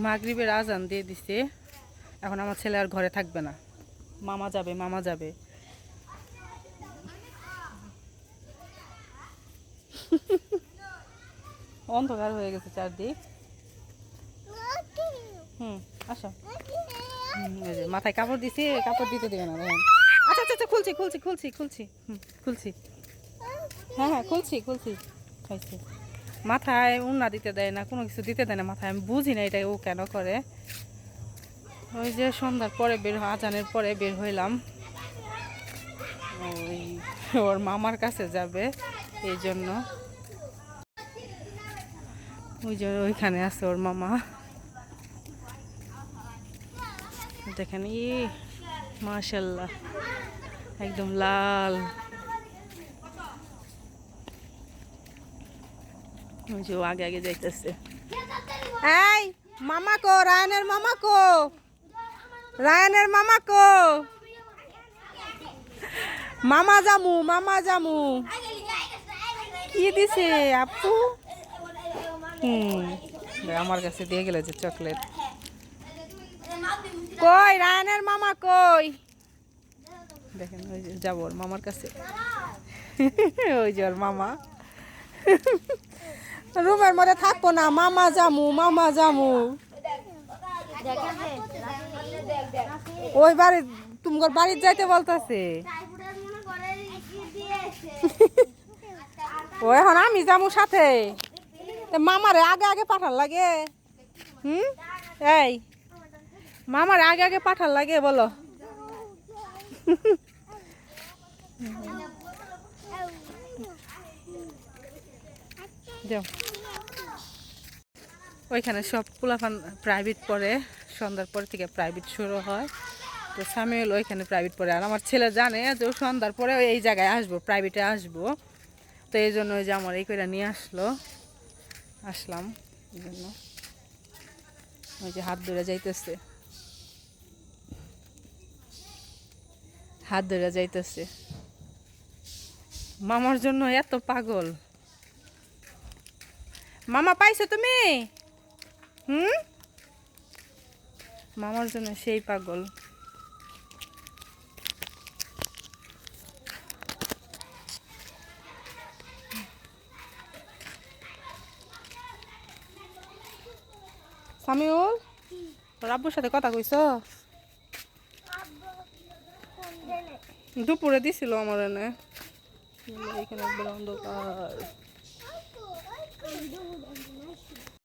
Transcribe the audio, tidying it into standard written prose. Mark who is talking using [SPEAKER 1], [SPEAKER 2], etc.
[SPEAKER 1] মাগরিবের আজান দিয়ে দিছে। এখন আমার ছেলে আর ঘরে থাকবে না, মামা যাবে মামা যাবে। অন্ধকার হয়ে গেছে চারদিক। আসো। এই যে মাথায় কাপড় দিছি, কাপড় দিতে দেবে না দেখেন। আচ্ছা আচ্ছা আচ্ছা, খুলছি খুলছি খুলছি খুলছি খুলছি। হ্যাঁ হ্যাঁ খুলছি খুলছি। খাইছি। মাথায় উন্না দিতে দেয় না, কোনো কিছু দিতে দেয় না মাথায়। আমি বুঝি না এটা ও কেন করে। ওই যে সন্ধ্যার পরে আজানের পরে বের হইলাম, ওই ওর মামার কাছে যাবে এই জন্য। ওই যে ওইখানে আছে ওর মামা, দেখেন। মাশাল্লাহ একদম লাল। ওই যে আগে আগে যাইতেছে। এই মামা কো, রায়নের মামা কো, রায়নের মামা কো। মামা জামু মামা জামু। কি দিছে আপু? আমার কাছে দিয়ে গেল যে চকলেট। কই রায়নের মামা কই? দেখেন ওই যে যাবো ওর মামার কাছে। ওই যে ওর মামা। রুমের মধ্যে থাকবো না, মামা জামু মামা জামু। ওই বাড়ি তোমার বাড়ির যাইতে বলতেছে। ও এখন আমি যাবো সাথে। মামারে আগে আগে পাঠার লাগে। এই মামারে আগে আগে পাঠার লাগে বলো। যাও। ওইখানে সব পোলাপান প্রাইভেট পড়ে, সন্ধ্যার পর থেকে প্রাইভেট শুরু হয়। তো সামিউল ওইখানে প্রাইভেট পড়ে। আর আমার ছেলে জানে যে ও সন্ধ্যার পরে এই জায়গায় আসবো, প্রাইভেটে আসবো। তো এই জন্য ওই যে আমার এই করে নিয়ে আসলাম এই জন্য। ওই যে হাত ধরে যাইতেছে, হাত ধরে যাইতেছে। মামার জন্য এত পাগল। মামা পাইছো তুমি? মামার জন্য সেই পাগল। সামিউল, তোর আব্বুর সাথে কথা কইছো? দুপুরে দিছিল আমার এনে। এখানে একবার অন্ধকার।